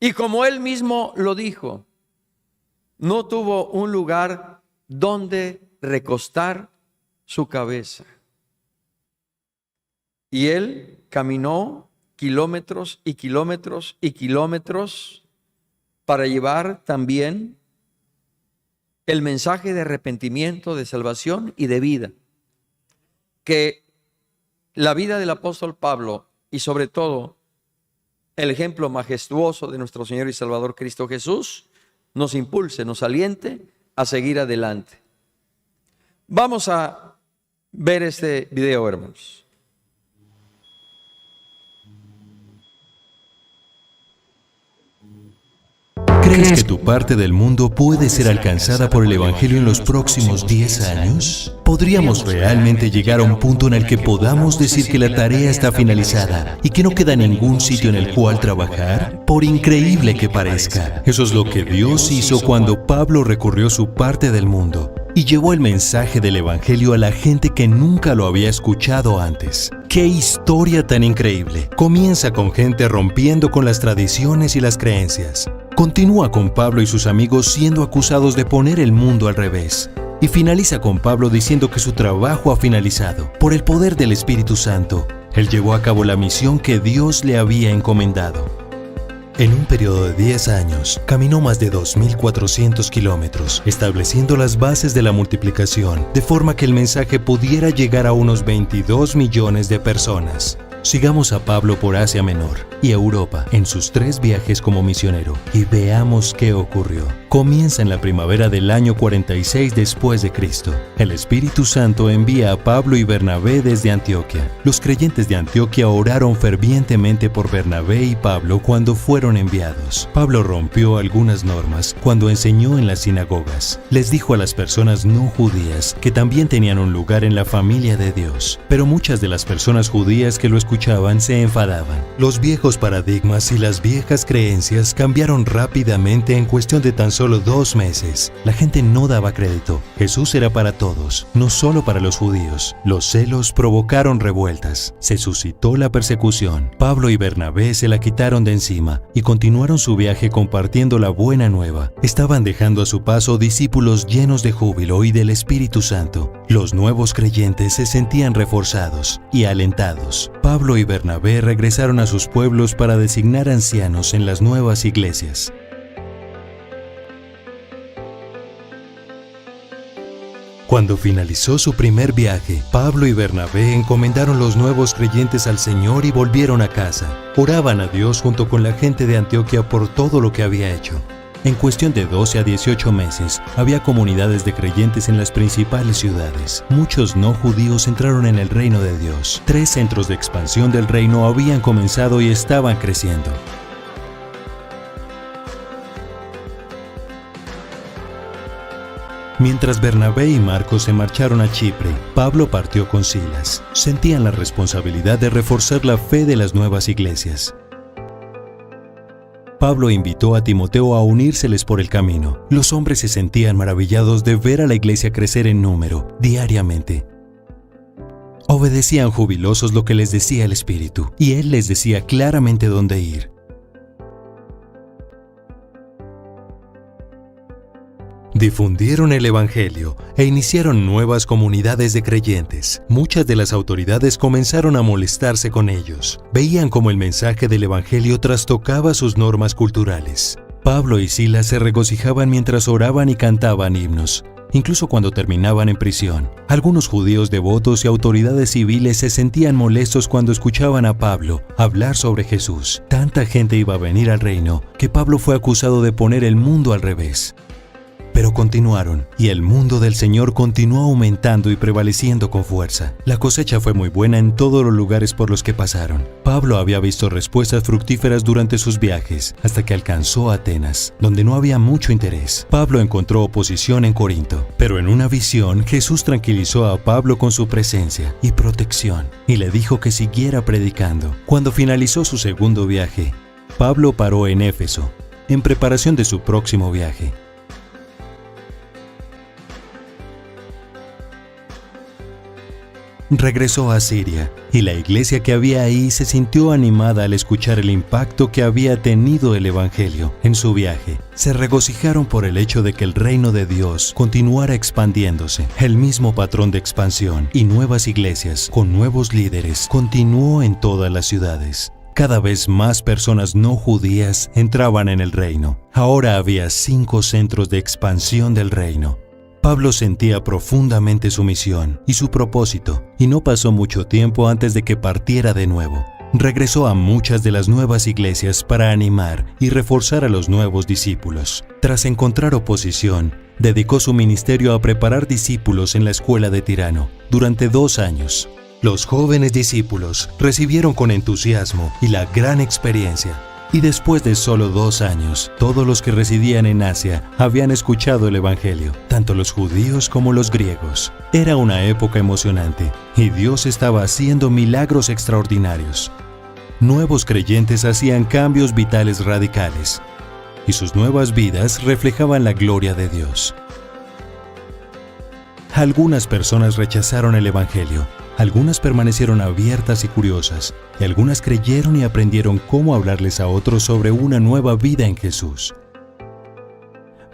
Y como Él mismo lo dijo, no tuvo un lugar donde recostar su cabeza. Y Él caminó kilómetros y kilómetros y kilómetros para llevar también el mensaje de arrepentimiento, de salvación y de vida, que la vida del apóstol Pablo y sobre todo el ejemplo majestuoso de nuestro Señor y Salvador Cristo Jesús nos impulse, nos aliente a seguir adelante. Vamos a ver este video, hermanos. ¿Crees que tu parte del mundo puede ser alcanzada por el Evangelio en los próximos 10 años? ¿Podríamos realmente llegar a un punto en el que podamos decir que la tarea está finalizada y que no queda ningún sitio en el cual trabajar? Por increíble que parezca, eso es lo que Dios hizo cuando Pablo recorrió su parte del mundo y llevó el mensaje del Evangelio a la gente que nunca lo había escuchado antes. ¡Qué historia tan increíble! Comienza con gente rompiendo con las tradiciones y las creencias. Continúa con Pablo y sus amigos siendo acusados de poner el mundo al revés. Y finaliza con Pablo diciendo que su trabajo ha finalizado. Por el poder del Espíritu Santo, él llevó a cabo la misión que Dios le había encomendado. En un periodo de 10 años, caminó más de 2.400 kilómetros, estableciendo las bases de la multiplicación, de forma que el mensaje pudiera llegar a unos 22 millones de personas. Sigamos a Pablo por Asia Menor y Europa en sus 3 viajes como misionero y veamos qué ocurrió. Comienza en la primavera del año 46 después de Cristo. El Espíritu Santo envía a Pablo y Bernabé desde Antioquia. Los creyentes de Antioquia oraron fervientemente por Bernabé y Pablo cuando fueron enviados. Pablo rompió algunas normas cuando enseñó en las sinagogas. Les dijo a las personas no judías que también tenían un lugar en la familia de Dios. Pero muchas de las personas judías que lo escucharon escuchaban se enfadaban. Los viejos paradigmas y las viejas creencias cambiaron rápidamente en cuestión de tan solo 2 meses. La gente no daba crédito. Jesús era para todos, no solo para los judíos. Los celos provocaron revueltas. Se suscitó la persecución. Pablo y Bernabé se la quitaron de encima y continuaron su viaje compartiendo la buena nueva. Estaban dejando a su paso discípulos llenos de júbilo y del Espíritu Santo. Los nuevos creyentes se sentían reforzados y alentados. Pablo y Bernabé regresaron a sus pueblos para designar ancianos en las nuevas iglesias. Cuando finalizó su primer viaje, Pablo y Bernabé encomendaron los nuevos creyentes al Señor y volvieron a casa. Oraban a Dios junto con la gente de Antioquía por todo lo que había hecho. En cuestión de 12 a 18 meses, había comunidades de creyentes en las principales ciudades. Muchos no judíos entraron en el reino de Dios. 3 centros de expansión del reino habían comenzado y estaban creciendo. Mientras Bernabé y Marcos se marcharon a Chipre, Pablo partió con Silas. Sentían la responsabilidad de reforzar la fe de las nuevas iglesias. Pablo invitó a Timoteo a unírseles por el camino. Los hombres se sentían maravillados de ver a la iglesia crecer en número, diariamente. Obedecían jubilosos lo que les decía el Espíritu, y Él les decía claramente dónde ir. Difundieron el Evangelio e iniciaron nuevas comunidades de creyentes. Muchas de las autoridades comenzaron a molestarse con ellos. Veían cómo el mensaje del Evangelio trastocaba sus normas culturales. Pablo y Silas se regocijaban mientras oraban y cantaban himnos, incluso cuando terminaban en prisión. Algunos judíos devotos y autoridades civiles se sentían molestos cuando escuchaban a Pablo hablar sobre Jesús. Tanta gente iba a venir al reino que Pablo fue acusado de poner el mundo al revés. Pero continuaron, y el mundo del Señor continuó aumentando y prevaleciendo con fuerza. La cosecha fue muy buena en todos los lugares por los que pasaron. Pablo había visto respuestas fructíferas durante sus viajes, hasta que alcanzó Atenas, donde no había mucho interés. Pablo encontró oposición en Corinto, pero en una visión Jesús tranquilizó a Pablo con su presencia y protección, y le dijo que siguiera predicando. Cuando finalizó su segundo viaje, Pablo paró en Éfeso, en preparación de su próximo viaje. Regresó a Siria, y la iglesia que había ahí se sintió animada al escuchar el impacto que había tenido el Evangelio en su viaje. Se regocijaron por el hecho de que el reino de Dios continuara expandiéndose. El mismo patrón de expansión y nuevas iglesias con nuevos líderes continuó en todas las ciudades. Cada vez más personas no judías entraban en el reino. Ahora había 5 centros de expansión del reino. Pablo sentía profundamente su misión y su propósito, y no pasó mucho tiempo antes de que partiera de nuevo. Regresó a muchas de las nuevas iglesias para animar y reforzar a los nuevos discípulos. Tras encontrar oposición, dedicó su ministerio a preparar discípulos en la escuela de Tirano durante 2 años. Los jóvenes discípulos recibieron con entusiasmo y la gran experiencia. Y después de solo 2 años, todos los que residían en Asia habían escuchado el Evangelio, tanto los judíos como los griegos. Era una época emocionante, y Dios estaba haciendo milagros extraordinarios. Nuevos creyentes hacían cambios vitales radicales, y sus nuevas vidas reflejaban la gloria de Dios. Algunas personas rechazaron el Evangelio. Algunas permanecieron abiertas y curiosas, y algunas creyeron y aprendieron cómo hablarles a otros sobre una nueva vida en Jesús.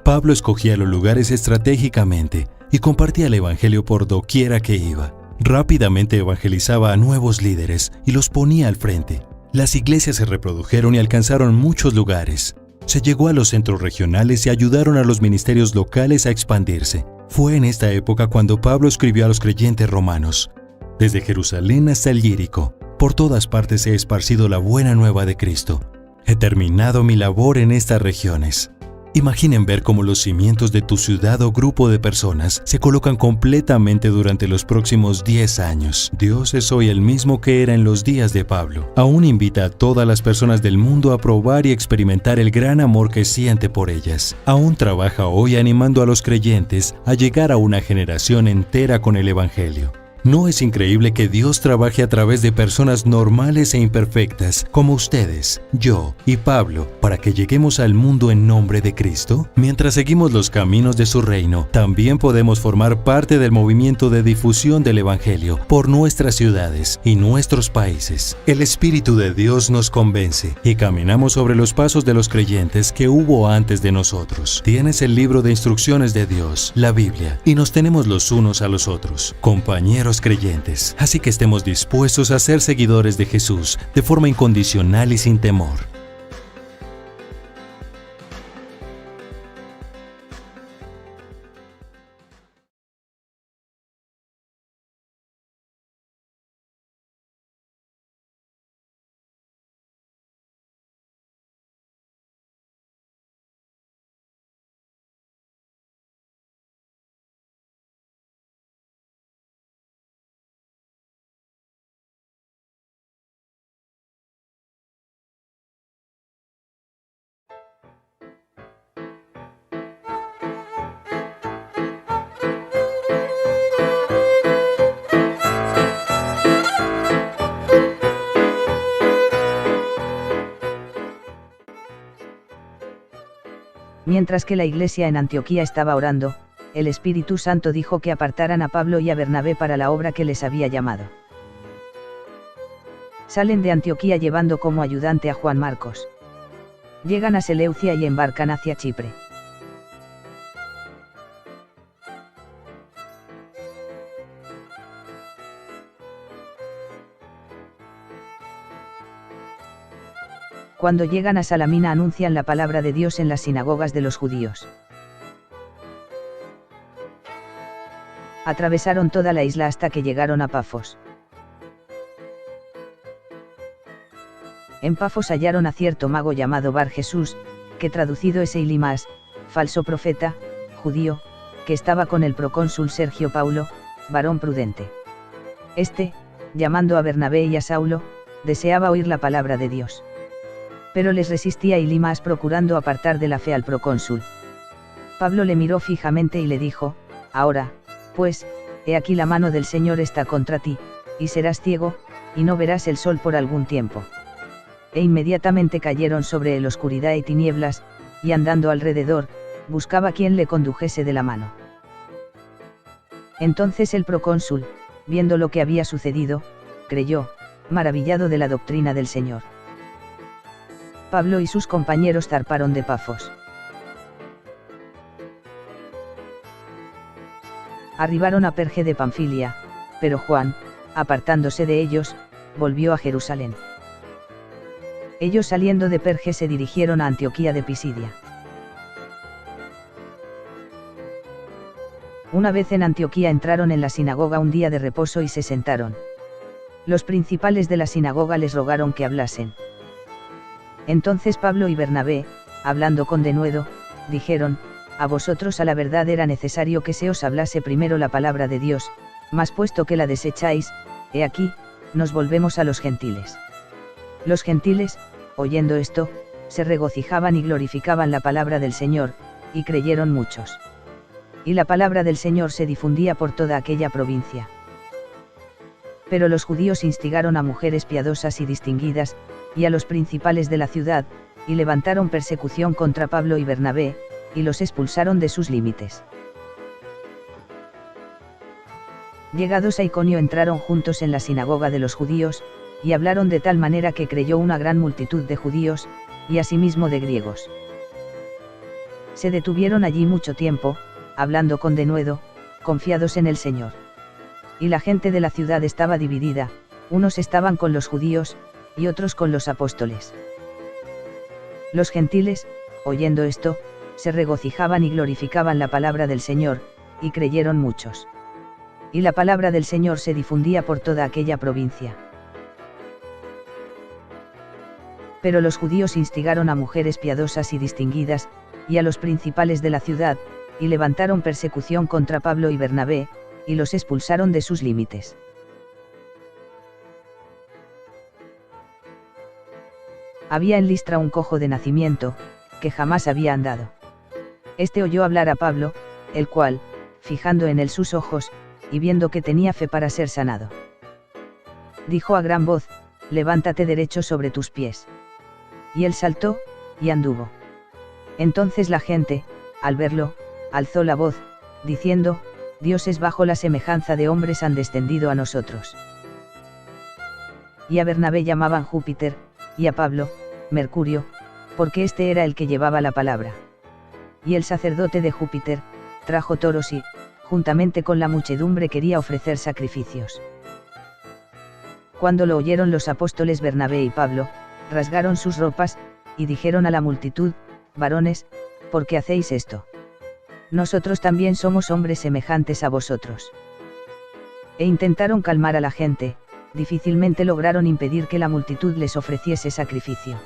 Pablo escogía los lugares estratégicamente y compartía el Evangelio por doquiera que iba. Rápidamente evangelizaba a nuevos líderes y los ponía al frente. Las iglesias se reprodujeron y alcanzaron muchos lugares. Se llegó a los centros regionales y ayudaron a los ministerios locales a expandirse. Fue en esta época cuando Pablo escribió a los creyentes romanos: desde Jerusalén hasta el Ilírico, por todas partes he esparcido la buena nueva de Cristo. He terminado mi labor en estas regiones. Imaginen ver cómo los cimientos de tu ciudad o grupo de personas se colocan completamente durante los próximos 10 años. Dios es hoy el mismo que era en los días de Pablo. Aún invita a todas las personas del mundo a probar y experimentar el gran amor que siente por ellas. Aún trabaja hoy animando a los creyentes a llegar a una generación entera con el Evangelio. ¿No es increíble que Dios trabaje a través de personas normales e imperfectas como ustedes, yo y Pablo para que lleguemos al mundo en nombre de Cristo? Mientras seguimos los caminos de su reino, también podemos formar parte del movimiento de difusión del Evangelio por nuestras ciudades y nuestros países. El Espíritu de Dios nos convence y caminamos sobre los pasos de los creyentes que hubo antes de nosotros. Tienes el libro de instrucciones de Dios, la Biblia, y nos tenemos los unos a los otros, compañeros creyentes, así que estemos dispuestos a ser seguidores de Jesús de forma incondicional y sin temor. Mientras que la iglesia en Antioquía estaba orando, el Espíritu Santo dijo que apartaran a Pablo y a Bernabé para la obra que les había llamado. Salen de Antioquía llevando como ayudante a Juan Marcos. Llegan a Seleucia y embarcan hacia Chipre. Cuando llegan a Salamina anuncian la palabra de Dios en las sinagogas de los judíos. Atravesaron toda la isla hasta que llegaron a Pafos. En Pafos hallaron a cierto mago llamado Bar Jesús, que traducido es Elimas, falso profeta, judío, que estaba con el procónsul Sergio Paulo, varón prudente. Este, llamando a Bernabé y a Saulo, deseaba oír la palabra de Dios. Pero les resistía Elimas procurando apartar de la fe al procónsul. Pablo le miró fijamente y le dijo: ahora, pues, he aquí la mano del Señor está contra ti, y serás ciego, y no verás el sol por algún tiempo. E inmediatamente cayeron sobre él oscuridad y tinieblas, y andando alrededor, buscaba quien le condujese de la mano. Entonces el procónsul, viendo lo que había sucedido, creyó, maravillado de la doctrina del Señor. Pablo y sus compañeros zarparon de Pafos. Arribaron a Perge de Panfilia, pero Juan, apartándose de ellos, volvió a Jerusalén. Ellos saliendo de Perge se dirigieron a Antioquía de Pisidia. Una vez en Antioquía entraron en la sinagoga un día de reposo y se sentaron. Los principales de la sinagoga les rogaron que hablasen. Entonces Pablo y Bernabé, hablando con denuedo, dijeron: a vosotros a la verdad era necesario que se os hablase primero la palabra de Dios, mas puesto que la desecháis, he aquí, nos volvemos a los gentiles. Los gentiles, oyendo esto, se regocijaban y glorificaban la palabra del Señor, y creyeron muchos. Y la palabra del Señor se difundía por toda aquella provincia. Pero los judíos instigaron a mujeres piadosas y distinguidas, y a los principales de la ciudad, y levantaron persecución contra Pablo y Bernabé, y los expulsaron de sus límites. Llegados a Iconio entraron juntos en la sinagoga de los judíos, y hablaron de tal manera que creyó una gran multitud de judíos, y asimismo de griegos. Se detuvieron allí mucho tiempo, hablando con denuedo, confiados en el Señor. Y la gente de la ciudad estaba dividida, unos estaban con los judíos, y otros con los apóstoles. Los gentiles, oyendo esto, se regocijaban y glorificaban la palabra del Señor, y creyeron muchos. Y la palabra del Señor se difundía por toda aquella provincia. Pero los judíos instigaron a mujeres piadosas y distinguidas, y a los principales de la ciudad, y levantaron persecución contra Pablo y Bernabé, y los expulsaron de sus límites. Había en Listra un cojo de nacimiento, que jamás había andado. Este oyó hablar a Pablo, el cual, fijando en él sus ojos, y viendo que tenía fe para ser sanado, dijo a gran voz: levántate derecho sobre tus pies. Y él saltó, y anduvo. Entonces la gente, al verlo, alzó la voz, diciendo: dioses bajo la semejanza de hombres han descendido a nosotros. Y a Bernabé llamaban Júpiter, y a Pablo, Mercurio, porque este era el que llevaba la palabra. Y el sacerdote de Júpiter trajo toros y, juntamente con la muchedumbre, quería ofrecer sacrificios. Cuando lo oyeron los apóstoles Bernabé y Pablo, rasgaron sus ropas, y dijeron a la multitud: varones, ¿por qué hacéis esto? Nosotros también somos hombres semejantes a vosotros. E intentaron calmar a la gente, difícilmente lograron impedir que la multitud les ofreciese sacrificio.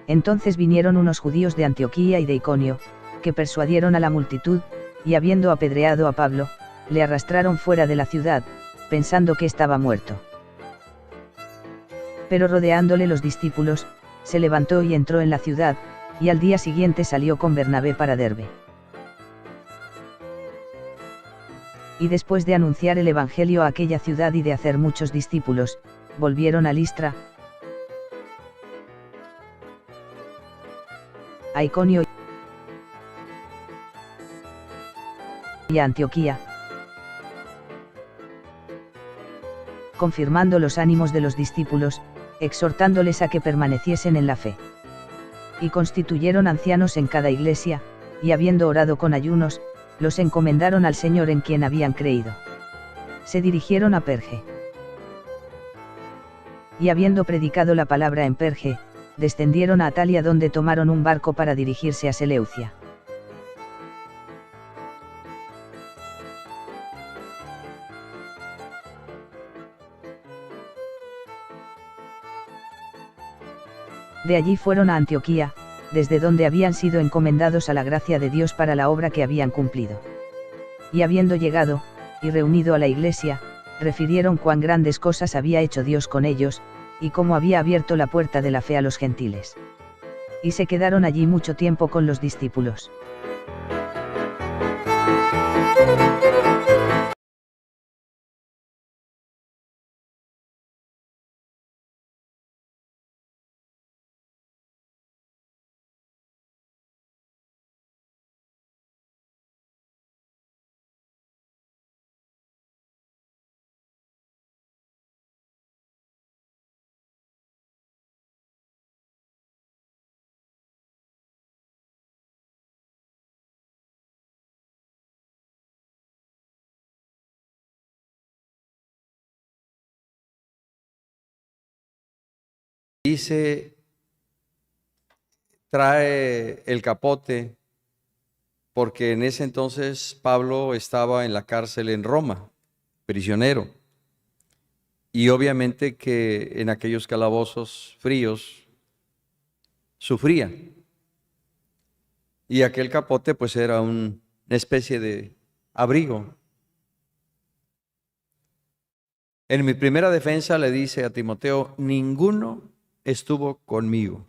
Entonces vinieron unos judíos de Antioquía y de Iconio, que persuadieron a la multitud, y habiendo apedreado a Pablo, le arrastraron fuera de la ciudad, pensando que estaba muerto. Pero rodeándole los discípulos, se levantó y entró en la ciudad, y al día siguiente salió con Bernabé para Derbe. Y después de anunciar el evangelio a aquella ciudad y de hacer muchos discípulos, volvieron a Listra, a Iconio y a Antioquía, confirmando los ánimos de los discípulos, exhortándoles a que permaneciesen en la fe. Y constituyeron ancianos en cada iglesia, y habiendo orado con ayunos, los encomendaron al Señor en quien habían creído. Se dirigieron a Perge. Y habiendo predicado la palabra en Perge, descendieron a Atalia, donde tomaron un barco para dirigirse a Seleucia. De allí fueron a Antioquía, desde donde habían sido encomendados a la gracia de Dios para la obra que habían cumplido. Y habiendo llegado, y reunido a la iglesia, refirieron cuán grandes cosas había hecho Dios con ellos, y cómo había abierto la puerta de la fe a los gentiles. Y se quedaron allí mucho tiempo con los discípulos. Dice, trae el capote, porque en ese entonces Pablo estaba en la cárcel en Roma, prisionero. Y obviamente que en aquellos calabozos fríos sufría. Y aquel capote pues era una especie de abrigo. En mi primera defensa le dice a Timoteo: ninguno estuvo conmigo,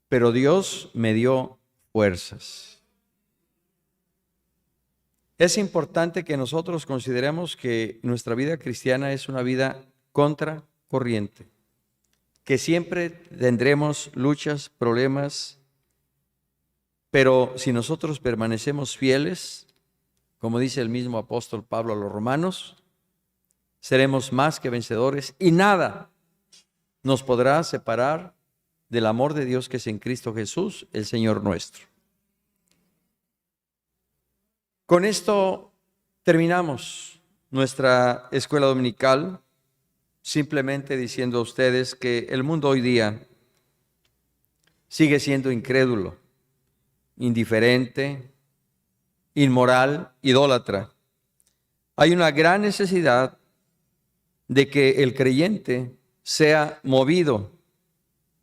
pero Dios me dio fuerzas. Es importante que nosotros consideremos que nuestra vida cristiana es una vida contracorriente, que siempre tendremos luchas, problemas, pero si nosotros permanecemos fieles, como dice el mismo apóstol Pablo a los romanos, seremos más que vencedores y nada nos podrá separar del amor de Dios que es en Cristo Jesús, el Señor nuestro. Con esto terminamos nuestra escuela dominical, simplemente diciendo a ustedes que el mundo hoy día sigue siendo incrédulo, indiferente, inmoral, idólatra. Hay una gran necesidad de que el creyente sea movido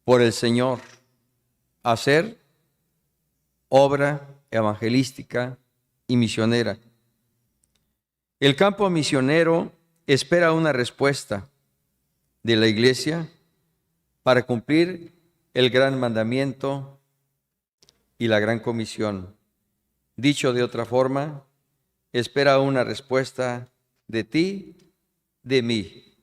por el Señor a hacer obra evangelística y misionera. El campo misionero espera una respuesta de la iglesia para cumplir el gran mandamiento y la gran comisión. Dicho de otra forma, espera una respuesta de ti, de mí.